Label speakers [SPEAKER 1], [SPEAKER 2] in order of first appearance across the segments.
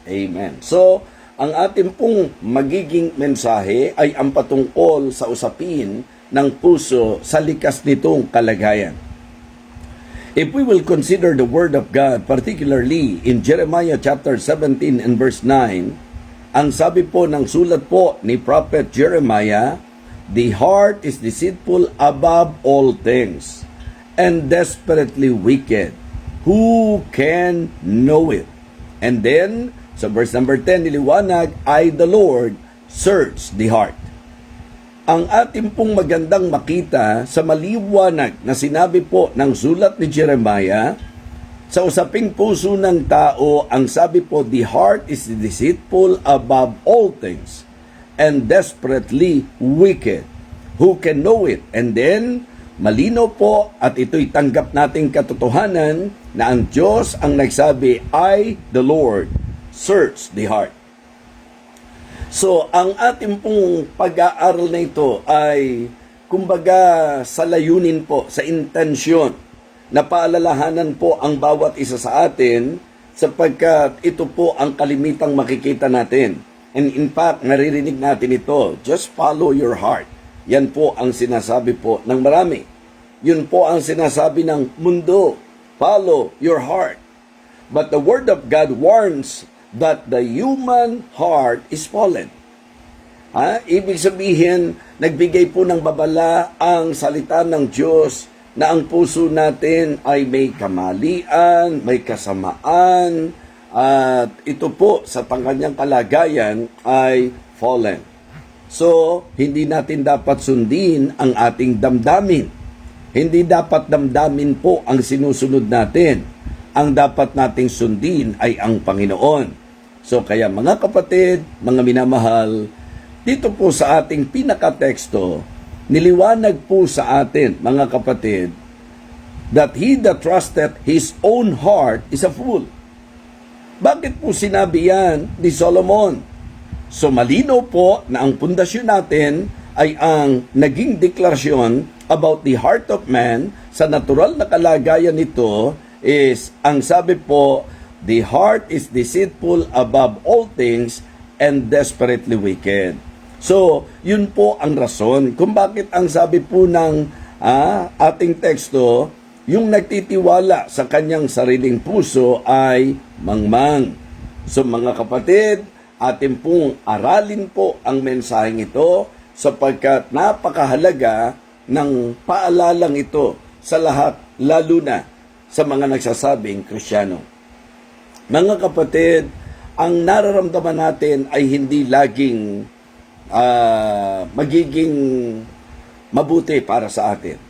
[SPEAKER 1] Amen. So, ang ating pong magiging mensahe ay ang patungkol sa usapin ng puso sa likas nitong kalagayan. If we will consider the Word of God, particularly in Jeremiah chapter 17 and verse 9, ang sabi po ng sulat po ni Prophet Jeremiah, "The heart is deceitful above all things, and desperately wicked. Who can know it?" And then, sa verse number 10, niliwanag, "I, the Lord, search the heart." Ang ating pong magandang makita sa maliwanag na sinabi po ng sulat ni Jeremiah, sa usaping puso ng tao, ang sabi po, "The heart is deceitful above all things, and desperately wicked. Who can know it?" And then, malino po at ito'y tanggap nating katotohanan na ang Diyos ang nagsabi, "I, the Lord, search the heart." So, ang ating pong pag-aaral na ito ay, kumbaga, sa layunin po, sa intensyon, na paalalahanan po ang bawat isa sa atin sapagkat ito po ang kalimitang makikita natin. And in fact, naririnig natin ito, just follow your heart. Yan po ang sinasabi po ng marami. Yun po ang sinasabi ng mundo, follow your heart. But the Word of God warns that the human heart is fallen. Ibig sabihin, nagbigay po ng babala ang salita ng Diyos na ang puso natin ay may kamalian, may kasamaan, at ito po sa kanyang kalagayan ay fallen. So, hindi natin dapat sundin ang ating damdamin. Hindi dapat damdamin po ang sinusunod natin. Ang dapat nating sundin ay ang Panginoon. So kaya mga kapatid, mga minamahal, dito po sa ating pinakateksto, niliwanag po sa atin, mga kapatid, that he that trusteth his own heart is a fool. Bakit po sinabi yan ni Solomon? So malino po na ang pundasyon natin ay ang naging deklarasyon about the heart of man sa natural na kalagayan nito is, ang sabi po, "The heart is deceitful above all things and desperately wicked." So, yun po ang rason kung bakit ang sabi po ng ating teksto, yung nagtitiwala sa kanyang sariling puso ay mangmang. So mga kapatid, atin pong aralin po ang mensaheng ito sapagkat napakahalaga ng paalalang ito sa lahat, lalo na sa mga nagsasabing Kristiyano. Mga kapatid, ang nararamdaman natin ay hindi laging magiging mabuti para sa atin.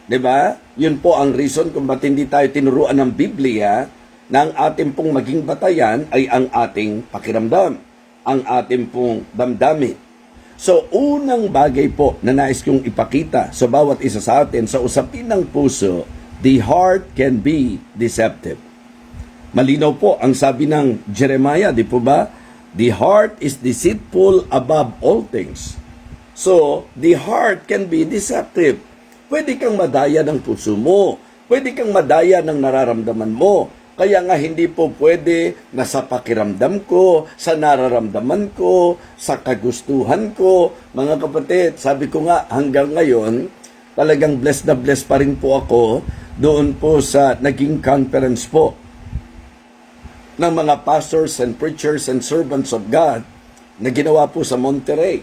[SPEAKER 1] 'Di ba? Yun po ang reason kung ba't hindi tayo tinuruan ng Biblia na ang ating pong maging batayan ay ang ating pakiramdam, ang ating pong damdamin. So, unang bagay po na nais kong ipakita sa bawat isa sa atin sa usapin ng puso, the heart can be deceptive. Malinaw po ang sabi ng Jeremiah, di po ba? The heart is deceitful above all things. So, the heart can be deceptive. Pwede kang madaya ng puso mo. Pwede kang madaya ng nararamdaman mo. Kaya nga hindi po pwede na sa pakiramdam ko, sa nararamdaman ko, sa kagustuhan ko. Mga kapatid, sabi ko nga hanggang ngayon, talagang blessed na blessed pa rin po ako doon po sa naging conference po ng mga pastors and preachers and servants of God na ginawa po sa Monterrey.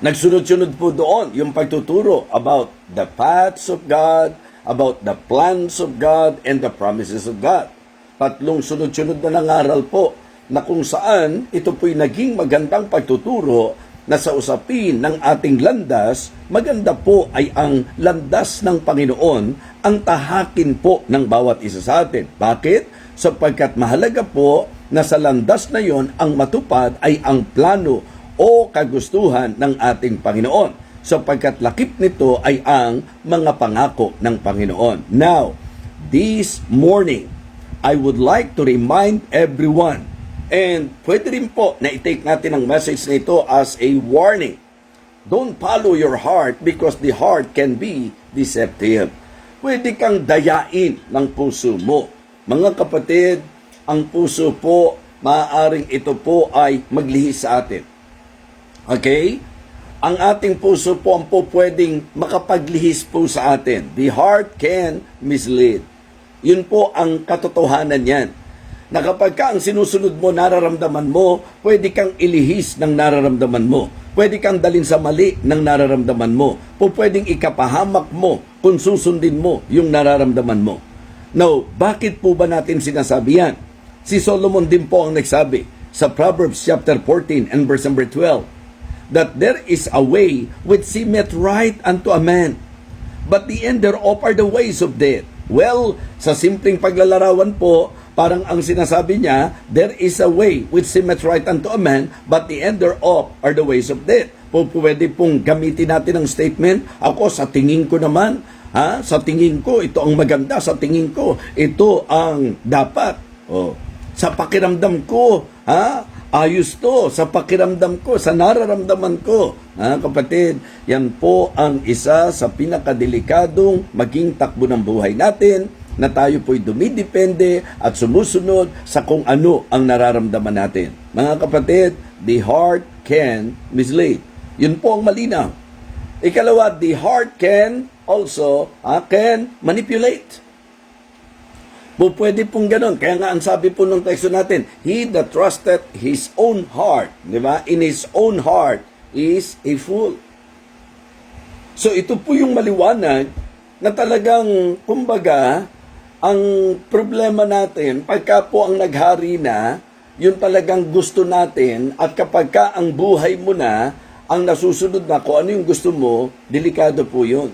[SPEAKER 1] Nagsunod-sunod po doon yung pagtuturo about the paths of God, about the plans of God, and the promises of God. Tatlong sunod-sunod na nangaral po na kung saan ito po'y naging magandang pagtuturo na sa usapin ng ating landas, maganda po ay ang landas ng Panginoon ang tahakin po ng bawat isa sa atin. Bakit? Sapagkat mahalaga po na sa landas na yon ang matupad ay ang plano o kagustuhan ng ating Panginoon. Sapagkat lakip nito ay ang mga pangako ng Panginoon. Now, this morning, I would like to remind everyone, and pwede rin po na i-take natin ang message na ito as a warning. Don't follow your heart because the heart can be deceptive. Pwede kang dayain ng puso mo. Mga kapatid, ang puso po maaaring ito po ay maglihis sa atin. Okay? Ang ating puso po ang po pwedeng makapaglihis po sa atin. The heart can mislead. Yun po ang katotohanan yan. Na kapag ka ang sinusunod mo, nararamdaman mo, pwede kang ilihis ng nararamdaman mo. Pwede kang dalhin sa mali ng nararamdaman mo. Pwedeng ikapahamak mo kung susundin mo yung nararamdaman mo. Now, bakit po ba natin sinasabi yan? Si Solomon din po ang nagsabi sa Proverbs chapter 14 and verse number 12 that there is a way which seemeth right unto a man, but the end thereof are the ways of death. Well, sa simpleng paglalarawan po, parang ang sinasabi niya, there is a way which seemeth right unto a man, but the end thereof are the ways of death. Pwede pong gamitin natin ang statement, ako sa tingin ko naman, sa tingin ko, ito ang maganda, sa tingin ko, ito ang dapat. Sa pakiramdam ko, ayos to, sa pakiramdam ko, sa nararamdaman ko. Kapatid, yan po ang isa sa pinakadelikadong maging takbo ng buhay natin, na tayo po'y dumidepende at sumusunod sa kung ano ang nararamdaman natin. Mga kapatid, the heart can mislead. Yun po ang malinaw. Ikalawa, the heart can also can manipulate. Pwede pong ganun. Kaya nga ang sabi po ng teksto natin, he that trusteth his own heart, di ba? In his own heart is a fool. So ito po yung maliwanag na talagang, kumbaga, ang problema natin, pagka po ang naghari na, yun talagang gusto natin, at kapag ka ang buhay mo na, ang nasusunod na kung ano yung gusto mo, delikado po yun.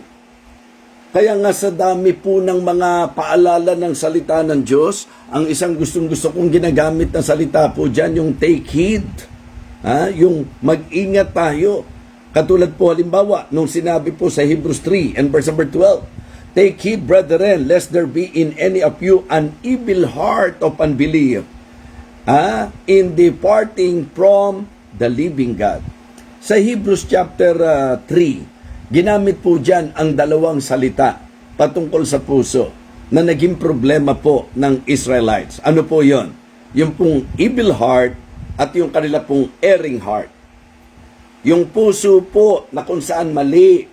[SPEAKER 1] Kaya nga sa dami po ng mga paalala ng salita ng Diyos, ang isang gustong-gusto kong ginagamit na salita po dyan, yung take heed, yung mag-ingat tayo. Katulad po halimbawa, nung sinabi po sa Hebrews 3 and verse number 12, take heed, brethren, lest there be in any of you an evil heart of unbelief, in departing from the living God. Sa Hebrews chapter 3, ginamit po dyan ang dalawang salita patungkol sa puso na naging problema po ng Israelites. Ano po yon? Yung pong evil heart at yung kanila pong erring heart. Yung puso po na kung saan mali,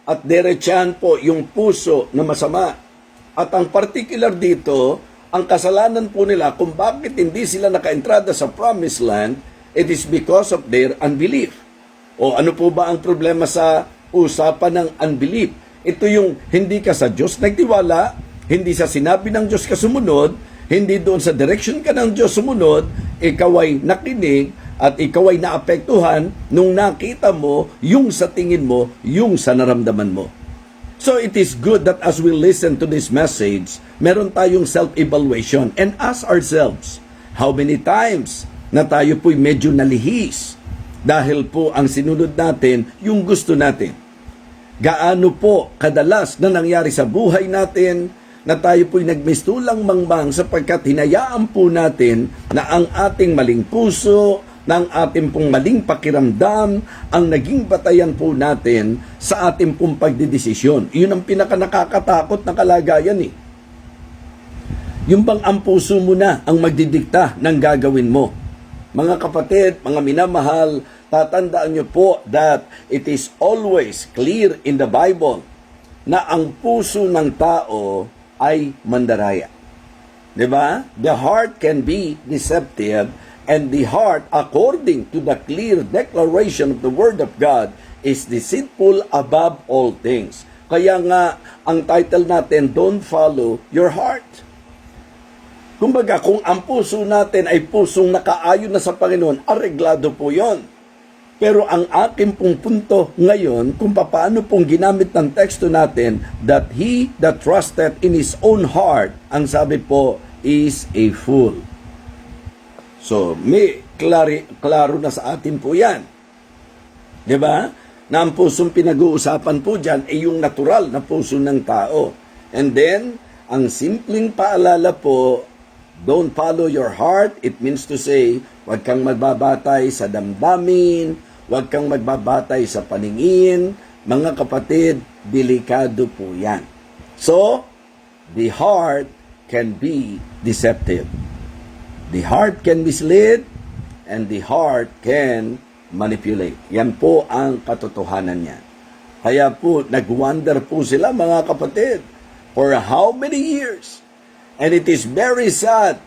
[SPEAKER 1] at diretsahan po yung puso na masama. At ang particular dito, ang kasalanan po nila kung bakit hindi sila nakaentrada sa promised land, it is because of their unbelief. O ano po ba ang problema sa usapan ng unbelief? Ito yung hindi ka sa Diyos nagtiwala, hindi sa sinabi ng Diyos ka sumunod, hindi doon sa direction ka ng Diyos sumunod, ikaw ay nakinig, at ikaw ay naapektuhan nung nakita mo yung sa tingin mo, yung sa naramdaman mo. So it is good that as we listen to this message, meron tayong self-evaluation and ask ourselves, how many times na tayo po'y medyo nalihis dahil po ang sinunod natin yung gusto natin? Gaano po kadalas na nangyari sa buhay natin na tayo po'y nagmistulang mangmang sapagkat hinayaan po natin na ang ating maling puso, ng ating pong maling pakiramdam ang naging batayan po natin sa ating pong pagdidesisyon. Iyon ang pinaka-nakakatakot na kalagayan eh. Yung bang ang puso mo na ang magdidikta ng gagawin mo. Mga kapatid, mga minamahal, tatandaan nyo po that it is always clear in the Bible na ang puso ng tao ay mandaraya. Diba? The heart can be deceptive, and the heart, according to the clear declaration of the Word of God, is deceitful above all things. Kaya nga, ang title natin, Don't Follow Your Heart. Kumbaga, kung ang puso natin ay pusong nakaayon na sa Panginoon, areglado po yon. Pero ang aking pong punto ngayon, kung paano pong ginamit ng teksto natin, that he that trusted in his own heart, ang sabi po, is a fool. So, may klaro na sa atin po yan. Diba? Na ang pusong pinag-uusapan po dyan ay yung natural na puso ng tao. And then, ang simpleng paalala po, don't follow your heart. It means to say, huwag kang magbabatay sa damdamin, huwag kang magbabatay sa paningin. Mga kapatid, delikado po yan. So, the heart can be deceptive. The heart can mislead and the heart can manipulate. Yan po ang katotohanan niya. Kaya po, nag-wonder po sila mga kapatid for how many years. And it is very sad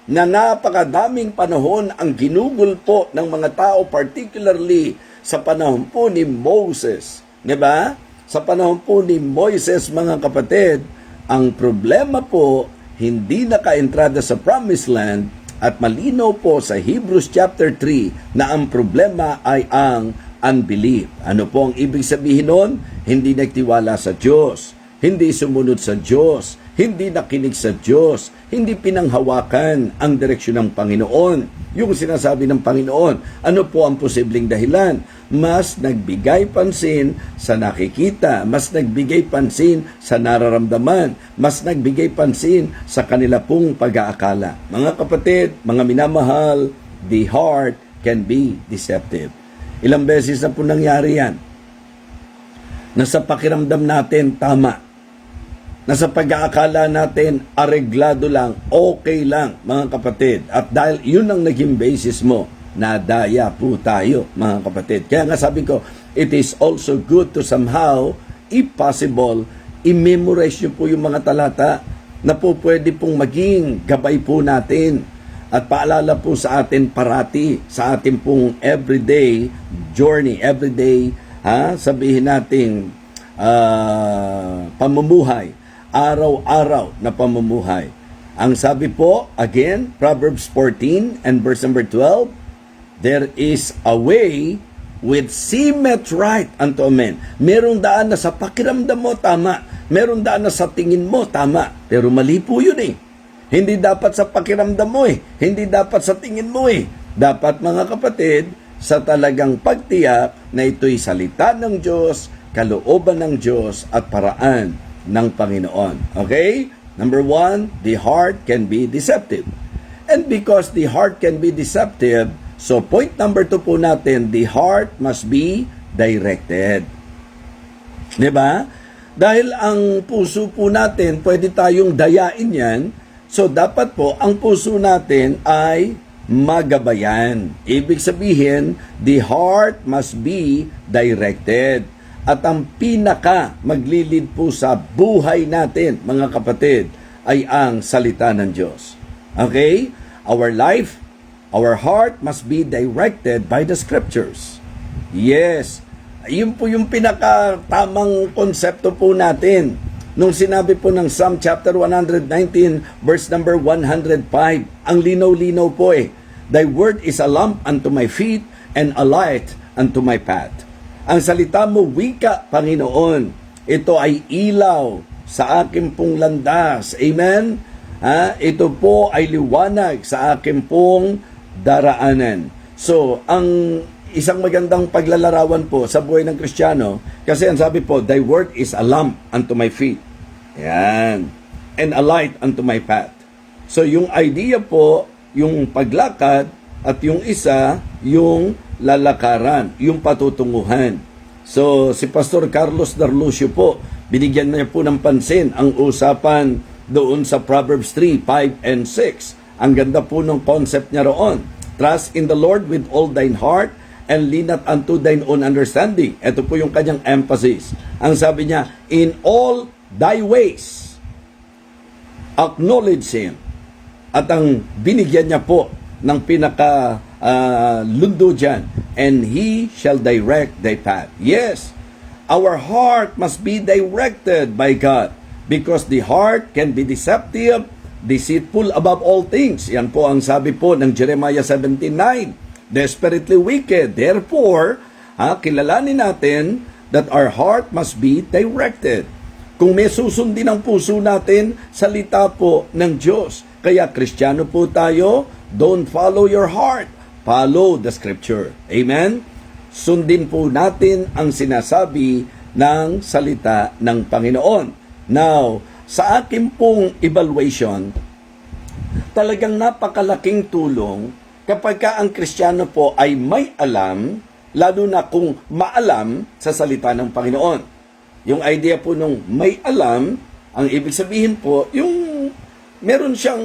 [SPEAKER 1] na napakadaming panahon ang ginugol po ng mga tao, particularly sa panahon po ni Moses. Diba? Sa panahon po ni Moises, mga kapatid, ang problema po, hindi nakaentrada sa Promised Land at malinaw po sa Hebrews chapter 3 na ang problema ay ang unbelief. Ano po ang ibig sabihin nun? Hindi nagtiwala sa Diyos, hindi sumunod sa Diyos, hindi nakinig sa Diyos, hindi pinanghawakan ang direksyon ng Panginoon. Yung sinasabi ng Panginoon, ano po ang posibleng dahilan? Mas nagbigay pansin sa nakikita, mas nagbigay pansin sa nararamdaman, mas nagbigay pansin sa kanila pong pag-aakala. Mga kapatid, mga minamahal, the heart can be deceptive. Ilang beses na po nangyari yan. Nasa pakiramdam natin, tama. Nasa pag-aakala natin, areglado lang, okay lang, mga kapatid. At dahil yun ang naging basis mo, nadaya po tayo, mga kapatid. Kaya nga sabi ko, it is also good to somehow, if possible, i-memorize nyo po yung mga talata na po pwede pong maging gabay po natin at paalala po sa atin parati sa ating pong everyday journey, everyday, sabihin natin, pamumuhay, araw-araw na pamumuhay. Ang sabi po, again, Proverbs 14 and verse number 12, there is a way with seemeth right unto men. Merong daan na sa pakiramdam mo, tama. Merong daan na sa tingin mo, tama. Pero mali po yun eh. Hindi dapat sa pakiramdam mo eh. Hindi dapat sa tingin mo eh. Dapat mga kapatid, sa talagang pagtiyak na ito'y salita ng Diyos, kalooban ng Diyos at paraan ng Panginoon. Okay? Number 1, the heart can be deceptive. And because the heart can be deceptive, so point number 2 po natin, the heart must be directed. Diba? Dahil ang puso po natin, pwede tayong dayain yan, so dapat po ang puso natin ay magabayan. Ibig sabihin, the heart must be directed. At ang pinaka maglilid po sa buhay natin, mga kapatid, ay ang salita ng Diyos. Okay? Our life, our heart must be directed by the Scriptures. Yes. Yun po yung pinaka-tamang konsepto po natin. Nung sinabi po ng Psalm chapter 119, verse number 105, ang linaw-linaw po eh, Thy word is a lamp unto my feet and a light unto my path. Ang salita mo, wika, Panginoon, ito ay ilaw sa aking pong landas. Amen? Ito po ay liwanag sa aking pong daraanan. So, ang isang magandang paglalarawan po sa buhay ng Kristiyano, kasi ang sabi po, Thy word is a lamp unto my feet. Yan. And a light unto my path. So, yung idea po, yung paglakad, at yung isa, yung lalakaran, yung patutunguhan. So, si Pastor Carlos Darlucio po, binigyan niya po ng pansin ang usapan doon sa Proverbs 3, 5, and 6. Ang ganda po ng concept niya roon. Trust in the Lord with all thine heart and lean not unto thine own understanding. Ito po yung kanyang emphasis. Ang sabi niya, in all thy ways, acknowledge Him. At ang binigyan niya po ng pinaka lundo dyan, and He shall direct thy path. Yes, our heart must be directed by God because the heart can be deceptive, deceitful above all things. Yan po ang sabi po ng Jeremiah 17:9. Desperately wicked. Therefore, kilalanin natin that our heart must be directed. Kung may susundin ang puso natin, salita po ng Diyos. Kaya Kristiyano po tayo, don't follow your heart. Follow the Scripture. Amen? Sundin po natin ang sinasabi ng salita ng Panginoon. Now, sa akin pong evaluation, talagang napakalaking tulong kapag ka ang Kristiyano po ay may alam, lalo na kung maalam sa salita ng Panginoon. Yung idea po nung may alam, ang ibig sabihin po, yung meron siyang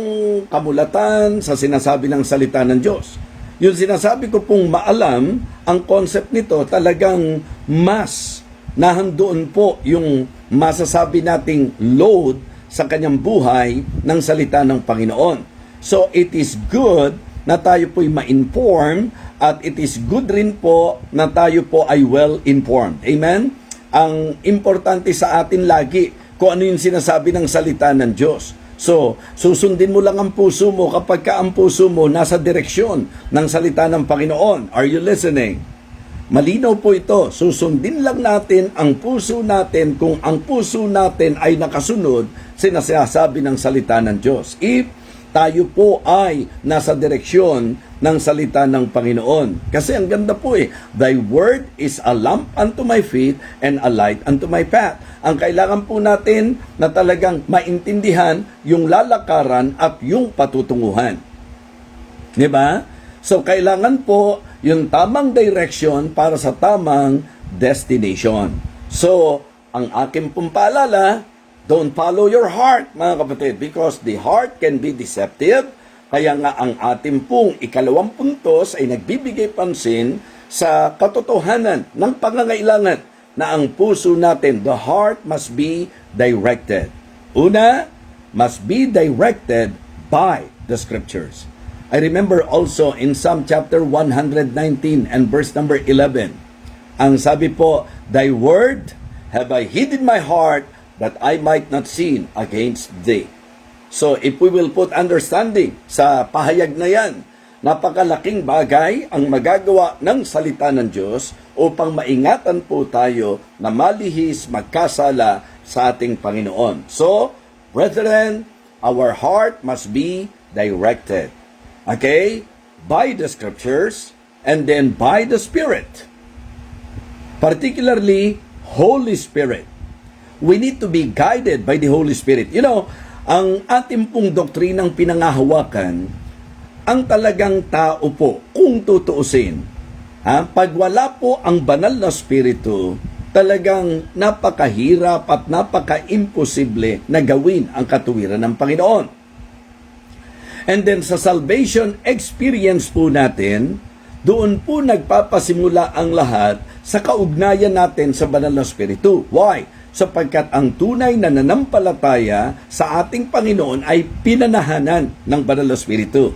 [SPEAKER 1] kamulatan sa sinasabi ng salita ng Diyos. Yung sinasabi ko pong maalam, ang concept nito talagang mas nahandoon po yung masasabi nating load sa kanyang buhay ng salita ng Panginoon. So it is good na tayo po'y ma-inform at it is good rin po na tayo po ay well-informed. Amen? Ang importante sa atin lagi kung ano yung sinasabi ng salita ng Diyos. So, susundin mo lang ang puso mo kapag ka ang puso mo nasa direksyon ng salita ng Panginoon. Are you listening? Malinaw po ito. Susundin lang natin ang puso natin kung ang puso natin ay nakasunod sa sinasabi ng salita ng Diyos. If tayo po ay nasa direksyon ng salita ng Panginoon. Kasi ang ganda po Thy word is a lamp unto my feet and a light unto my path. Ang kailangan po natin na talagang maintindihan yung lalakaran at yung patutunguhan. Diba? So, kailangan po yung tamang direction para sa tamang destination. So, ang aking pong paalala, don't follow your heart, mga kapatid, because the heart can be deceptive. Kaya nga ang ating pong ikalawang puntos ay nagbibigay pansin sa katotohanan ng pangangailangan na ang puso natin, the heart must be directed. Una, must be directed by the Scriptures. I remember also in Psalm chapter 119 and verse number 11, ang sabi po, Thy word have I hid in my heart that I might not sin against thee. So if we will put understanding sa pahayag na yan, napakalaking bagay ang magagawa ng salita ng Diyos upang maingatan po tayo na malihis magkasala sa ating Panginoon. So, brethren, our heart must be directed. Okay? By the Scriptures and then by the Spirit. Particularly, Holy Spirit. We need to be guided by the Holy Spirit. You know, ang ating pong doktrinang pinangahawakan, ang talagang tao po, kung tutuusin, pag wala po ang banal na Espiritu, talagang napakahirap at napaka-imposible na gawin ang katuwiran ng Panginoon. And then sa salvation experience po natin, doon po nagpapasimula ang lahat sa kaugnayan natin sa banal na Espiritu. Why? Sapagkat ang tunay na nanampalataya sa ating Panginoon ay pinanahanan ng banal na Espiritu.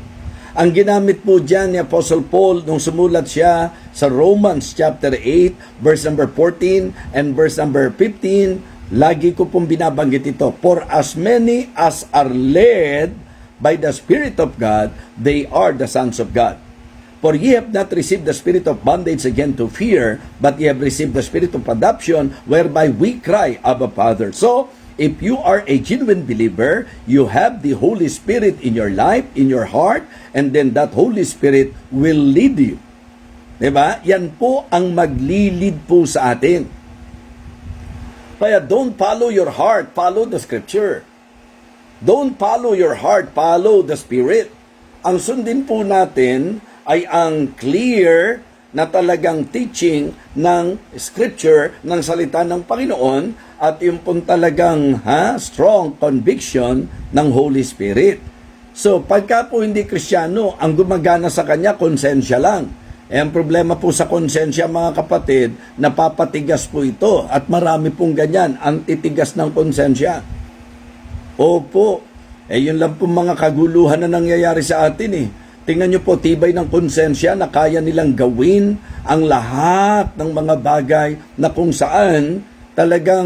[SPEAKER 1] Ang ginamit po dyan ni Apostle Paul nung sumulat siya sa Romans chapter 8, verse number 14 and verse number 15, lagi ko pong binabanggit ito. For as many as are led by the Spirit of God, they are the sons of God. For ye have not received the spirit of bondage again to fear, but ye have received the spirit of adoption, whereby we cry, Abba, Father. So, if you are a genuine believer, you have the Holy Spirit in your life, in your heart, and then that Holy Spirit will lead you. Diba? Yan po ang maglilid po sa atin. Kaya don't follow your heart, follow the Scripture. Don't follow your heart, follow the Spirit. Ang sundin po natin ay ang clear na talagang teaching ng Scripture, ng salita ng Panginoon, at yung pong talagang strong conviction ng Holy Spirit. So, pagka po hindi Kristiyano, ang gumagana sa kanya, konsensya lang. Ang problema po sa konsensya, mga kapatid, napapatigas po ito. At marami pong ganyan, ang titigas ng konsensya. Opo, yun lang po mga kaguluhan na nangyayari sa atin Tingnan nyo po, tibay ng konsensya na kaya nilang gawin ang lahat ng mga bagay na kung saan talagang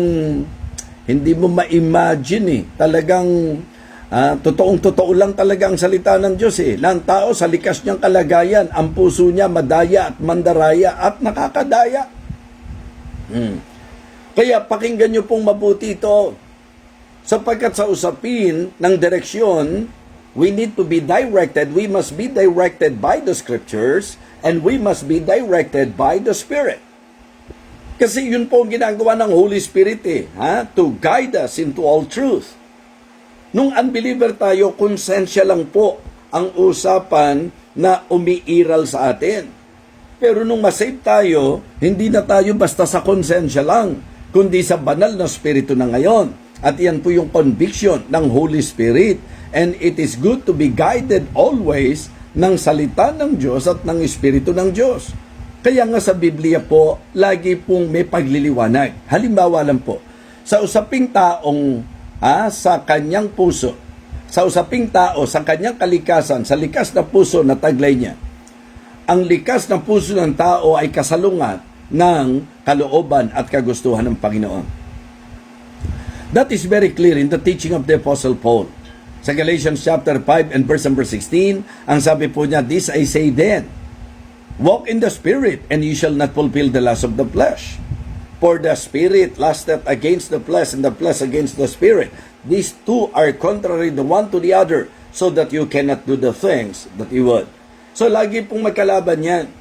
[SPEAKER 1] hindi mo ma-imagine Talagang totoong-totoo lang talaga ang salita ng Diyos Ng tao sa likas niyang kalagayan, ang puso niya madaya at mandaraya at nakakadaya. Kaya pakinggan nyo pong mabuti ito. Sapagkat sa usapin ng direksyon, we need to be directed. We must be directed by the Scriptures and we must be directed by the Spirit. Kasi yun po ang ginagawa ng Holy Spirit to guide us into all truth. Nung unbeliever tayo, konsensya lang po ang usapan na umiiral sa atin. Pero nung masave tayo, hindi na tayo basta sa konsensya lang, kundi sa banal na Espiritu na ngayon. At yan po yung conviction ng Holy Spirit. And it is good to be guided always ng salita ng Diyos at ng Espiritu ng Diyos. Kaya nga sa Biblia po, lagi pong may pagliliwanag. Halimbawa lang po, sa usaping taong sa kanyang puso, sa usaping tao, sa kanyang kalikasan, sa likas na puso na taglay niya, ang likas na puso ng tao ay kasalungat ng kalooban at kagustuhan ng Panginoon. That is very clear in the teaching of the Apostle Paul. Sa Galatians chapter 5 and verse number 16, ang sabi po niya, "This I say then, walk in the Spirit, and you shall not fulfill the lust of the flesh. For the Spirit lusteth against the flesh, and the flesh against the Spirit. These two are contrary the one to the other, so that you cannot do the things that you would." So lagi pong magkalaban yan.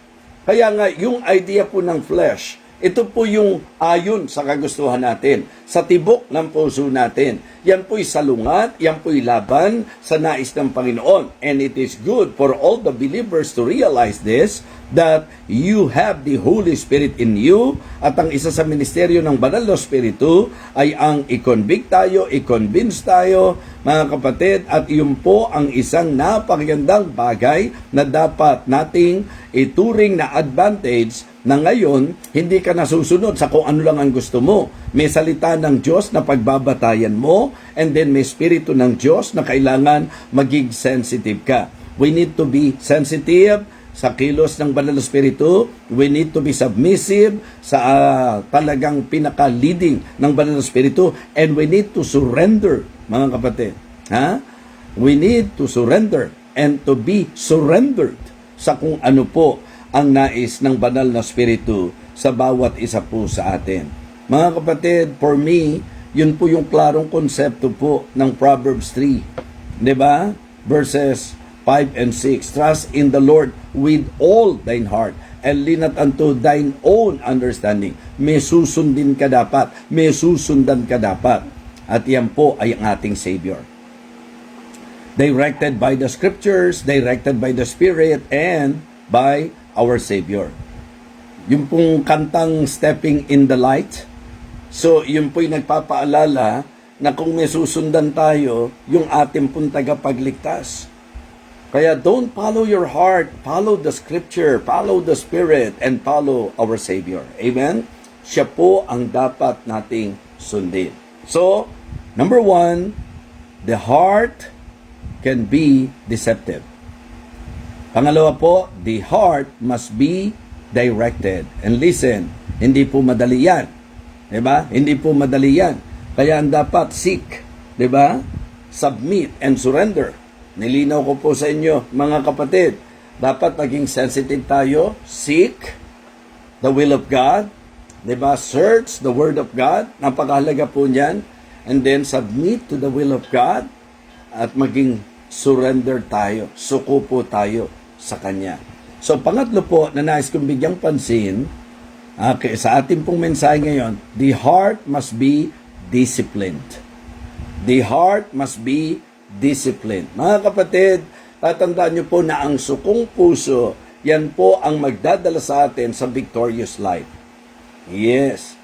[SPEAKER 1] Kaya nga, yung idea po ng flesh, ito po yung ayon sa kagustuhan natin, sa tibok ng puso natin. Yan po'y salungat, yan po'y laban sa nais ng Panginoon. And it is good for all the believers to realize this, that you have the Holy Spirit in you, at ang isa sa ministeryo ng Banal na Espiritu ay ang i-convict tayo, i-convince tayo, mga kapatid, at yun po ang isang napakagandang bagay na dapat nating ituring na advantage na ngayon, hindi ka nasusunod sa kung ano lang ang gusto mo. May salita ng Diyos na pagbabatayan mo, and then may Espiritu ng Diyos na kailangan maging sensitive ka. We need to be sensitive sa kilos ng Banal na Espiritu. We need to be submissive sa talagang pinaka-leading ng Banal na Espiritu. And we need to surrender, mga kapatid. We need to surrender and to be surrendered sa kung ano po ang nais ng Banal na Espiritu sa bawat isa po sa atin. Mga kapatid, for me, yun po yung klarong konsepto po ng Proverbs 3. Diba? Verses 5 and 6. Trust in the Lord with all thine heart, and lean not unto thine own understanding. May susundin ka dapat. May susundan ka dapat. At yan po ay ang ating Savior. Directed by the Scriptures, directed by the Spirit, and by our Savior. Yung pong kantang Stepping in the Light, so yun po'y nagpapaalala na kung may susundan tayo, yung ating pong tagapagligtas. Kaya don't follow your heart, follow the Scripture, follow the Spirit, and follow our Savior. Amen? Siya po ang dapat nating sundin. So, number 1, the heart can be deceptive. Pangalawa po, the heart must be directed. And listen, hindi po madali yan. Diba? Hindi po madali yan. Kaya ang dapat seek, diba? Submit and surrender. Nilinaw ko po sa inyo, mga kapatid, dapat maging sensitive tayo, seek the will of God, diba? Search the Word of God, napakahalaga po niyan, and then submit to the will of God, at maging surrender tayo, suko po tayo sa Kanya. So, pangatlo po na nais kong bigyang pansin, sa ating pong mensahe ngayon, the heart must be disciplined. The heart must be disciplined. Mga kapatid, tatandaan niyo po na ang sukong puso, yan po ang magdadala sa atin sa victorious life. Yes.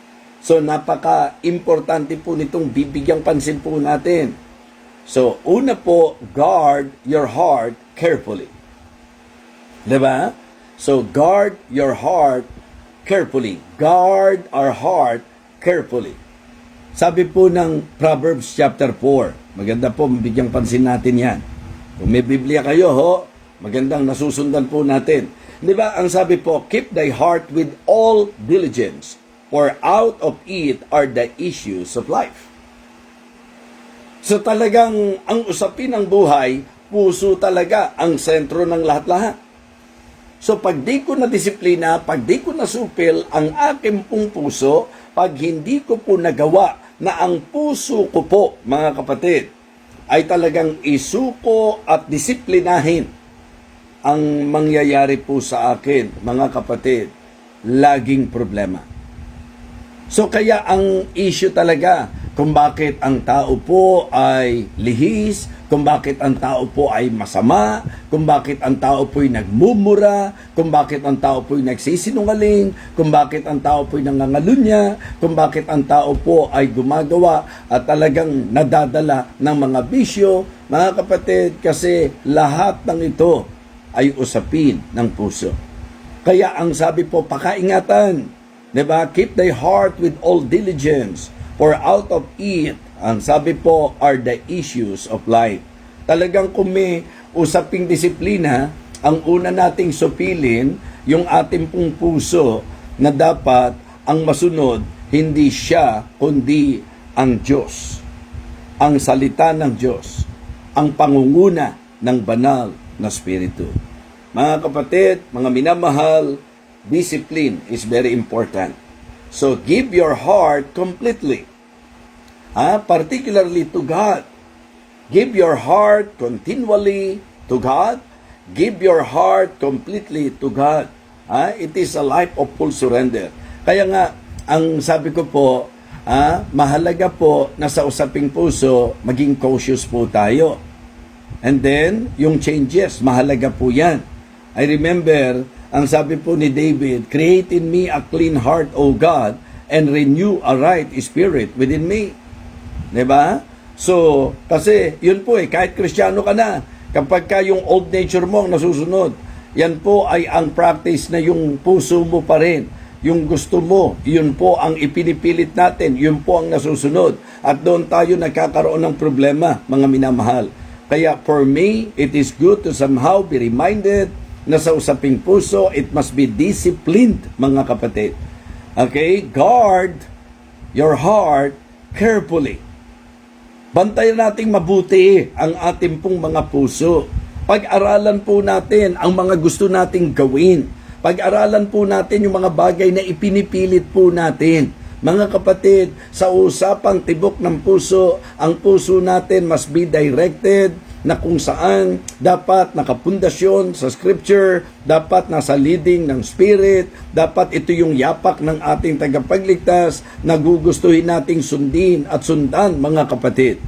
[SPEAKER 1] So, napaka-importante po nitong bibigyang pansin po natin. So, una po, guard your heart carefully. Diba? So, guard your heart carefully. Guard our heart carefully. Sabi po ng Proverbs chapter 4, maganda po, mabigyang pansin natin yan. Kung may Biblia kayo, magandang nasusundan po natin. Diba? Ang sabi po, keep thy heart with all diligence, for out of it are the issues of life. So talagang ang usapin ng buhay, puso talaga ang sentro ng lahat-lahat. So pag di ko na disiplina, pag di ko nasupil ang aking pong puso, pag hindi ko po nagawa na ang puso ko po, mga kapatid, ay talagang isuko at disiplinahin, ang mangyayari po sa akin, mga kapatid, laging problema. So kaya ang issue talaga, kung bakit ang tao po ay lihis, kung bakit ang tao po ay masama, kung bakit ang tao po ay nagmumura, kung bakit ang tao po ay nagsisinungaling, kung bakit ang tao po ay nangangalunya, kung bakit ang tao po ay gumagawa at talagang nadadala ng mga bisyo. Mga kapatid, kasi lahat ng ito ay usapin ng puso. Kaya ang sabi po, pakaingatan, diba? Keep thy heart with all diligence, for out of it, ang sabi po, are the issues of life. Talagang kung may usaping disiplina, ang una nating supilin, yung ating pong puso, na dapat ang masunod, hindi siya, kundi ang Diyos. Ang salita ng Diyos. Ang pangunguna ng banal na Espiritu. Mga kapatid, mga minamahal, discipline is very important. So give your heart completely. Particularly to God. Give your heart continually to God. Give your heart completely to God. It is a life of full surrender. Kaya nga, ang sabi ko po, mahalaga po na sa usaping puso, maging cautious po tayo. And then, yung changes, mahalaga po yan. I remember, ang sabi po ni David, create in me a clean heart, O God, and renew a right spirit within me. Diba? So, kasi yun po kahit Kristiyano ka na, kapag ka yung old nature mo ang nasusunod, yan po ay ang practice na yung puso mo pa rin. Yung gusto mo, yun po ang ipinipilit natin, yun po ang nasusunod. At doon tayo nagkakaroon ng problema, mga minamahal. Kaya for me, it is good to somehow be reminded na sa usaping puso, it must be disciplined, mga kapatid. Okay? Guard your heart carefully. Bantayan nating mabuti ang ating pong mga puso. Pag-aralan po natin ang mga gusto nating gawin. Pag-aralan po natin yung mga bagay na ipinipilit po natin. Mga kapatid, sa usapang tibok ng puso, ang puso natin must be directed na kung saan dapat nakapundasyon sa scripture, dapat nasa leading ng spirit, dapat ito yung yapak ng ating tagapagligtas na gugustuhin nating sundin at sundan, mga kapatid.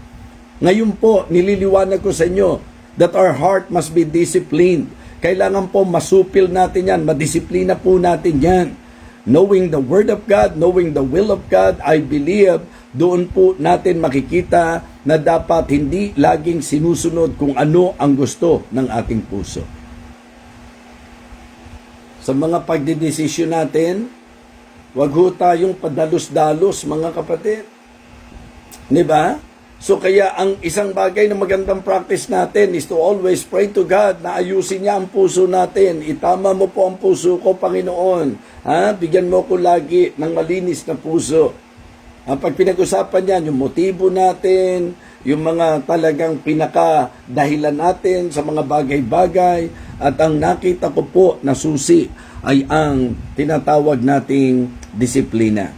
[SPEAKER 1] Ngayon po, nililiwanag ko sa inyo that our heart must be disciplined. Kailangan po masupil natin yan, madisiplina po natin yan. Knowing the Word of God, knowing the will of God, I believe, doon po natin makikita na dapat hindi laging sinusunod kung ano ang gusto ng ating puso. Sa mga pagdidesisyon natin, wag ho tayong padalos-dalos, mga kapatid. Diba? So kaya ang isang bagay na magandang practice natin is to always pray to God na ayusin niya ang puso natin. Itama mo po ang puso ko, Panginoon. Bigyan mo ko lagi ng malinis na puso. Pag pinag-usapan yan, yung motibo natin, yung mga talagang pinaka-dahilan natin sa mga bagay-bagay, at ang nakita ko po na susi ay ang tinatawag nating disiplina.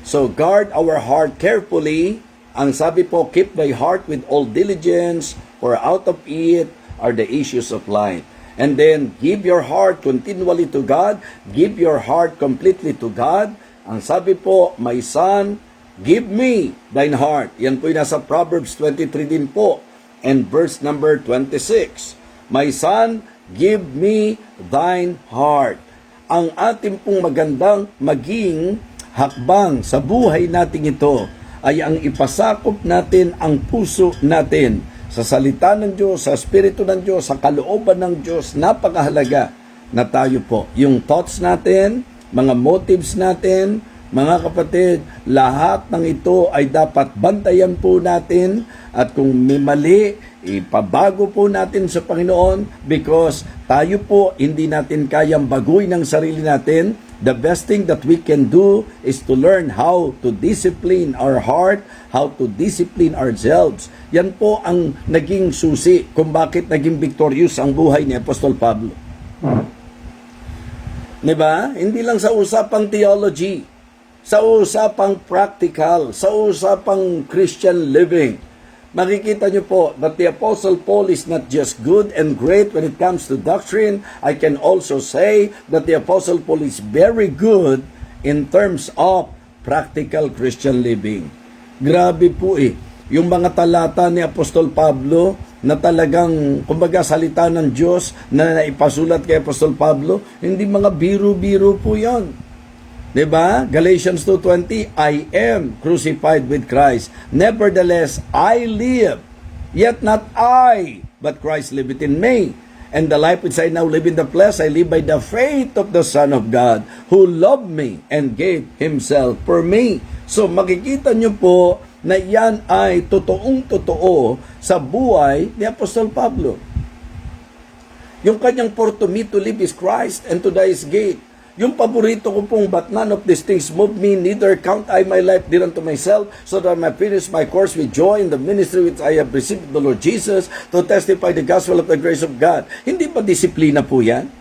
[SPEAKER 1] So guard our heart carefully. Ang sabi po, keep thy heart with all diligence, for out of it are the issues of life. And then, give your heart continually to God. Give your heart completely to God. Ang sabi po, my son, give me thine heart. Yan po yung nasa Proverbs 23 din po. And verse number 26. My son, give me thine heart. Ang ating pong magandang maging hakbang sa buhay nating ito ay ang ipasakop natin ang puso natin sa salita ng Diyos, sa Espiritu ng Diyos, sa kalooban ng Diyos. Napakahalaga na tayo po. Yung thoughts natin, mga motives natin, mga kapatid, lahat ng ito ay dapat bantayan po natin, at kung may mali, ipabago po natin sa Panginoon, because tayo po hindi natin kayang baguhin ang sarili natin. The best thing that we can do is to learn how to discipline our heart, how to discipline ourselves. Yan po ang naging susi kung bakit naging victorious ang buhay ni Apostol Pablo. Diba? Hindi lang sa usapang theology, sa usapang practical, sa usapang Christian living. Makikita nyo po that the Apostle Paul is not just good and great when it comes to doctrine. I can also say that the Apostle Paul is very good in terms of practical Christian living. Grabe po eh. Yung mga talata ni Apostol Pablo na talagang, kumbaga, salita ng Diyos na naipasulat kay Apostol Pablo, hindi mga biro-biro po yan. Diba? Galatians 2:20, I am crucified with Christ. Nevertheless, I live. Yet not I, but Christ liveth in me. And the life which I now live in the flesh, I live by the faith of the Son of God, who loved me and gave Himself for me. So makikita nyo po na yan ay totoong-totoo sa buhay ni Apostol Pablo. Yung kanyang for to me to live is Christ and to die is gain. Yung paborito ko pong, but none of these things move me, neither count I my life dear unto myself, so that I may finish my course with joy in the ministry which I have received of the Lord Jesus, to testify the gospel of the grace of God. Hindi ba disiplina po yan?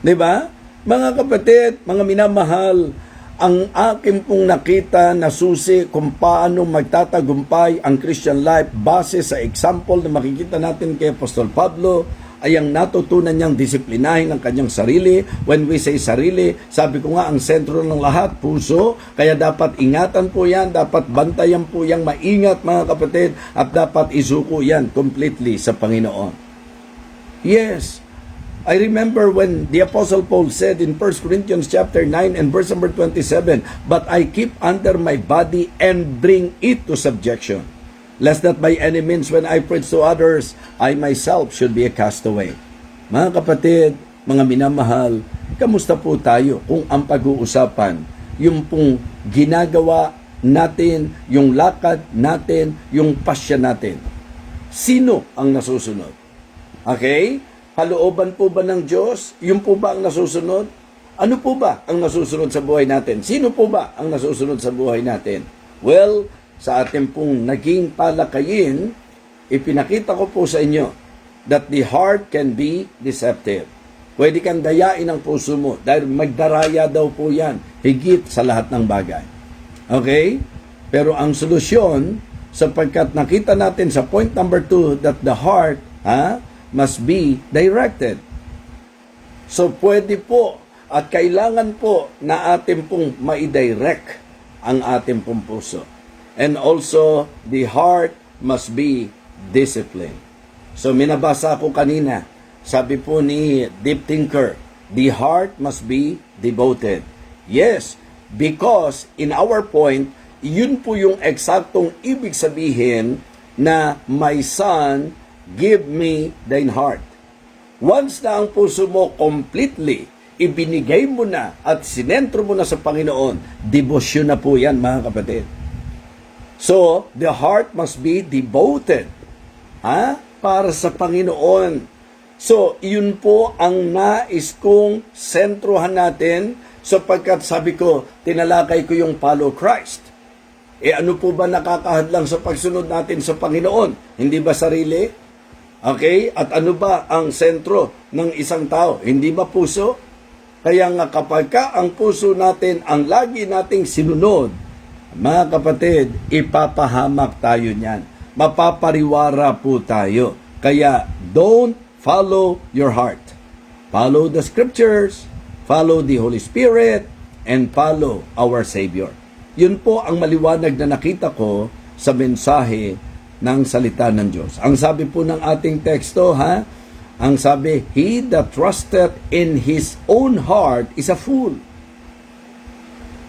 [SPEAKER 1] Diba? Mga kapatid, mga minamahal, ang akin pong nakita na susi kung paano magtatagumpay ang Christian life base sa example na makikita natin kay Apostol Pablo, ay ang natutunan niyang disiplinahin ang kanyang sarili. When we say sarili, sabi ko nga, ang sentro ng lahat, puso. Kaya dapat ingatan po yan, dapat bantayan po yang maingat mga kapatid, at dapat isuko yan completely sa Panginoon. Yes, I remember when the Apostle Paul said in 1 Corinthians chapter 9 and verse number 27, but I keep under my body and bring it to subjection, lest that by any means when I preach to others, I myself should be a castaway. Mga kapatid, mga minamahal, kamusta po tayo kung ang pag-uusapan, yung pong ginagawa natin, yung lakad natin, yung pasya natin? Sino ang nasusunod? Okay? Kalooban po ba ng Diyos? Yung po ba ang nasusunod? Ano po ba ang nasusunod sa buhay natin? Sino po ba ang nasusunod sa buhay natin? Well, sa ating pong naging palakayin, ipinakita ko po sa inyo that the heart can be deceptive. Pwede kang dayain ang puso mo dahil magdaraya daw po yan higit sa lahat ng bagay. Okay? Pero ang solusyon, sapagkat nakita natin sa point number 2 that the heart must be directed. So pwede po at kailangan po na atin pong maidirect ang ating pong puso. And also, the heart must be disciplined. So, minabasa ko kanina, sabi po ni Deep Thinker, the heart must be devoted. Yes, because in our point, yun po yung eksaktong ibig sabihin na, my son, give me thine heart. Once na ang puso mo completely ibinigay mo na at sinentro mo na sa Panginoon, debosyon na po yan mga kapatid. So, the heart must be devoted para sa Panginoon. So, yun po ang nais kong sentrohan natin sapagkat sabi ko, tinalakay ko yung follow Christ. Ano po ba nakakahadlang sa pagsunod natin sa Panginoon? Hindi ba sarili? Okay? At ano ba ang sentro ng isang tao? Hindi ba puso? Kaya nga kapag ang puso natin ang lagi nating sinunod, mga kapatid, ipapahamak tayo niyan. Mapapariwara po tayo. Kaya, don't follow your heart. Follow the scriptures, follow the Holy Spirit, and follow our Savior. Yun po ang maliwanag na nakita ko sa mensahe ng salita ng Diyos. Ang sabi po ng ating teksto, ang sabi, he that trusteth in his own heart is a fool.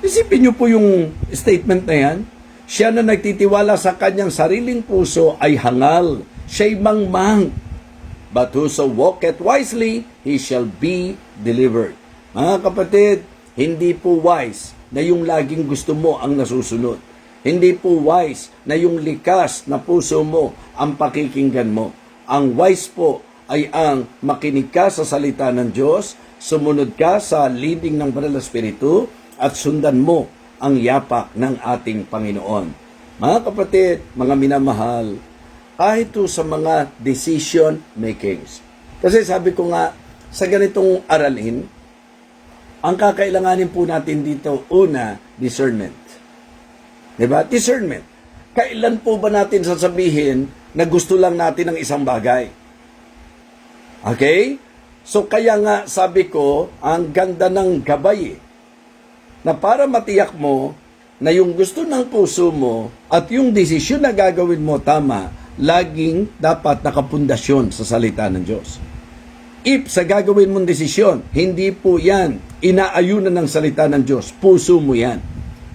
[SPEAKER 1] Isipin niyo po yung statement na yan. Siya na nagtitiwala sa kanyang sariling puso ay hangal. Siya'y mangmang. But whoso walketh wisely, he shall be delivered. Mga kapatid, hindi po wise na yung laging gusto mo ang nasusunod. Hindi po wise na yung likas na puso mo ang pakikinggan mo. Ang wise po ay ang makinig ka sa salita ng Diyos, sumunod ka sa leading ng Banal na Espiritu, at sundan mo ang yapak ng ating Panginoon. Mga kapatid, mga minamahal, kahit sa mga decision makings. Kasi sabi ko nga, sa ganitong aralin, ang kakailanganin po natin dito, una, discernment. Diba? Discernment. Kailan po ba natin sasabihin na gusto lang natin ng isang bagay? Okay? So kaya nga sabi ko, ang ganda ng gabay na para matiyak mo na yung gusto ng puso mo at yung desisyon na gagawin mo tama, laging dapat nakapundasyon sa salita ng Diyos. If sa gagawin mong desisyon, hindi po yan inaayunan ng salita ng Diyos, puso mo yan,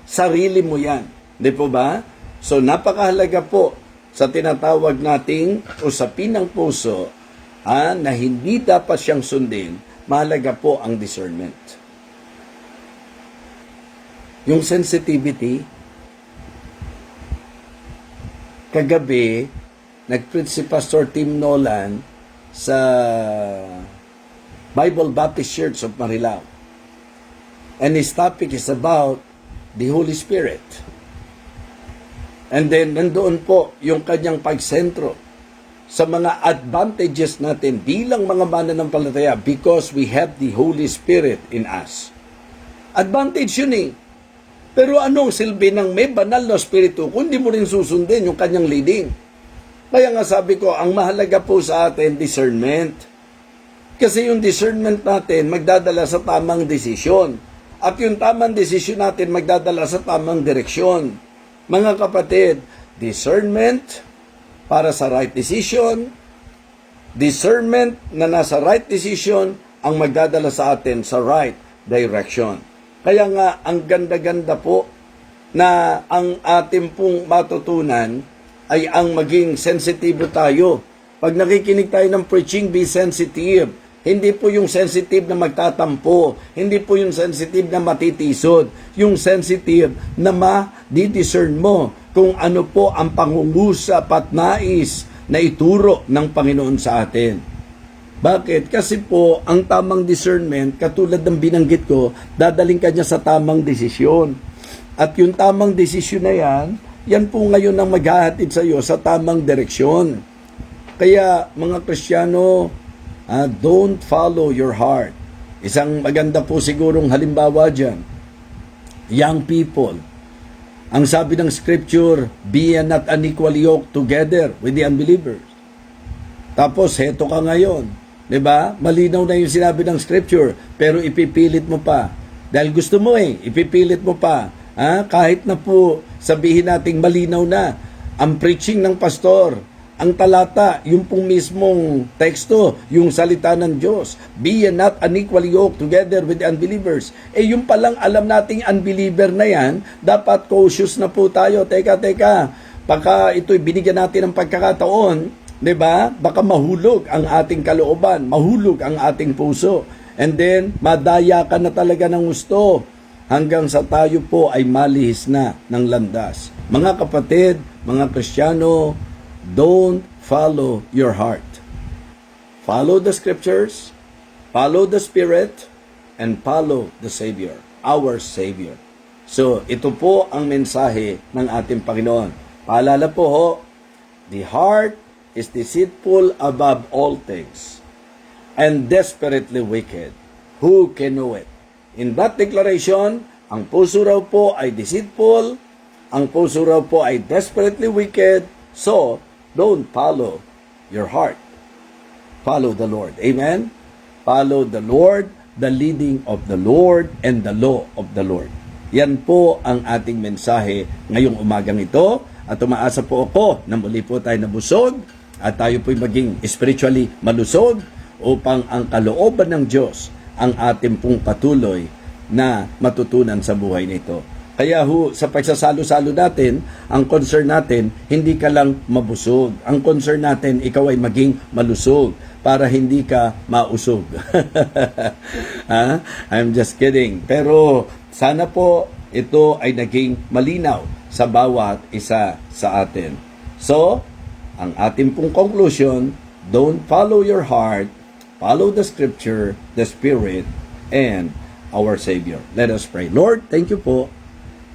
[SPEAKER 1] sarili mo yan. Di po ba? So napakahalaga po sa tinatawag nating usapin ng puso na hindi dapat siyang sundin, mahalaga po ang discernment. Yung sensitivity, kagabi, nag-preach si Pastor Tim Nolan sa Bible Baptist Church of Marilao. And his topic is about the Holy Spirit. And then, nandoon po yung kanyang pagsentro sa mga advantages natin bilang mga mananampalataya because we have the Holy Spirit in us. Advantage yun eh. Pero anong silbi ng may banal na spirito kung di mo rin susundin yung kanyang leading? Kaya nga sabi ko, ang mahalaga po sa atin, discernment. Kasi yung discernment natin magdadala sa tamang desisyon. At yung tamang desisyon natin magdadala sa tamang direksyon. Mga kapatid, discernment para sa right decision, discernment na nasa right decision ang magdadala sa atin sa right direction. Kaya nga, ang ganda-ganda po na ang ating pong matutunan ay ang maging sensitibo tayo. Pag nakikinig tayo ng preaching, be sensitive. Hindi po yung sensitive na magtatampo. Hindi po yung sensitive na matitisod. Yung sensitive na ma-discern mo kung ano po ang pangungusap at nais na ituro ng Panginoon sa atin. Bakit? Kasi po, ang tamang discernment, katulad ng binanggit ko, dadaling ka niya sa tamang desisyon. At yung tamang desisyon na yan po ngayon ang maghahatid sa iyo sa tamang direksyon. Kaya, mga Kristiyano, don't follow your heart. Isang maganda po sigurong halimbawa dyan, young people. Ang sabi ng Scripture, be not unequally yoked together with the unbelievers. Tapos, heto ka ngayon. Diba? Malinaw na yung sinabi ng Scripture, pero ipipilit mo pa. Dahil gusto mo ipipilit mo pa. Kahit na po sabihin nating malinaw na ang preaching ng pastor, ang talata, yung pong mismong teksto, yung salita ng Diyos. Be not unequally yoked together with the unbelievers. Yung palang alam nating unbeliever na yan, dapat cautious na po tayo. Teka, baka ito'y binigyan natin ng pagkakataon, diba? Baka mahulog ang ating kalooban, mahulog ang ating puso. And then, madaya ka na talaga ng gusto hanggang sa tayo po ay malihis na ng landas. Mga kapatid, mga Kristiyano, don't follow your heart. Follow the Scriptures, follow the Spirit, and follow the Savior, our Savior. So, ito po ang mensahe ng ating Panginoon. Paalala po ho, the heart is deceitful above all things and desperately wicked. Who can know it? In that declaration, ang puso raw po ay deceitful, ang puso raw po ay desperately wicked, so don't follow your heart. Follow the Lord. Amen? Follow the Lord, the leading of the Lord, and the law of the Lord. Yan po ang ating mensahe ngayong umagang ito. At umaasa po ako na muli po tayo nabusog at tayo po'y maging spiritually malusog upang ang kalooban ng Diyos ang ating pong patuloy na matutunan sa buhay nito. Kaya sa pagsasalo-salo natin, ang concern natin, hindi ka lang mabusog. Ang concern natin, ikaw ay maging malusog para hindi ka mausog. I'm just kidding. Pero sana po ito ay naging malinaw sa bawat isa sa atin. So, ang ating pong conclusion, don't follow your heart, follow the Scripture, the Spirit, and our Savior. Let us pray. Lord, thank you po.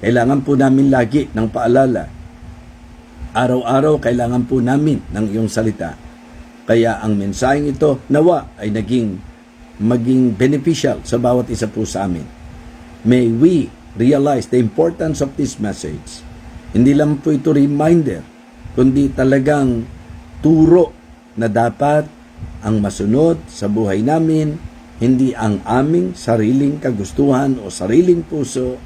[SPEAKER 1] Kailangan po namin lagi ng paalala. Araw-araw kailangan po namin ng iyong salita. Kaya ang mensaheng ito, nawa ay maging beneficial sa bawat isa po sa amin. May we realize the importance of this message. Hindi lang po ito reminder, kundi talagang turo na dapat ang masunod sa buhay namin, hindi ang aming sariling kagustuhan o sariling puso,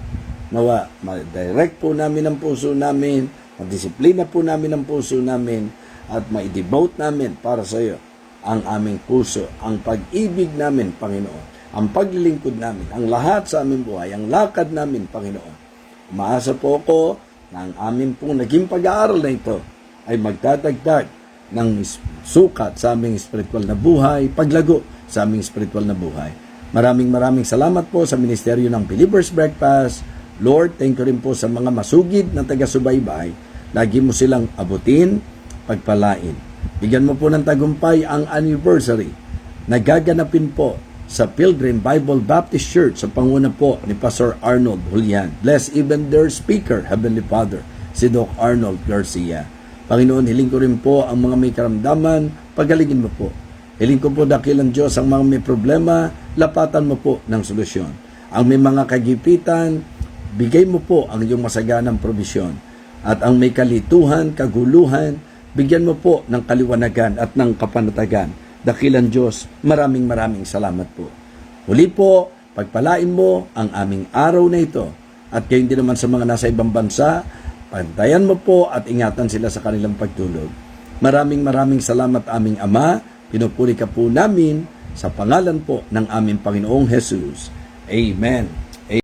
[SPEAKER 1] Nawa, ma-direct po namin ang puso namin, ma-disiplina po namin ang puso namin, at ma-devote namin para sa iyo ang aming puso, ang pag-ibig namin, Panginoon, ang paglilingkod namin, ang lahat sa aming buhay, ang lakad namin, Panginoon. Umaasa po ako na ang aming pong naging pag-aaral na ito ay magdadagdag ng sukat sa aming spiritual na buhay, paglago sa aming spiritual na buhay. Maraming salamat po sa Ministeryo ng Believers Breakfast. Lord, thank you rin po sa mga masugid na taga-subaybay. Lagi mo silang abutin, pagpalain. Bigyan mo po ng tagumpay ang anniversary na gaganapin po sa Pilgrim Bible Baptist Church sa panguna po ni Pastor Arnold Julian. Bless even their speaker, Heavenly Father, si Doc Arnold Garcia. Panginoon, hiling ko rin po ang mga may karamdaman, pagalingin mo po. Hiling ko po dakilang Diyos ang mga may problema, lapatan mo po ng solusyon. Ang may mga kagipitan, bigay mo po ang iyong masaganang probisyon. At ang may kalituhan, kaguluhan, bigyan mo po ng kaliwanagan at ng kapanatagan. Dakilang Diyos, maraming salamat po. Huli po, pagpalain mo ang aming araw na ito. At gayon din naman sa mga nasa ibang bansa, pantayan mo po at ingatan sila sa kanilang pagtulog. Maraming salamat aming Ama. Pinupuri ka po namin sa pangalan po ng aming Panginoong Jesus. Amen.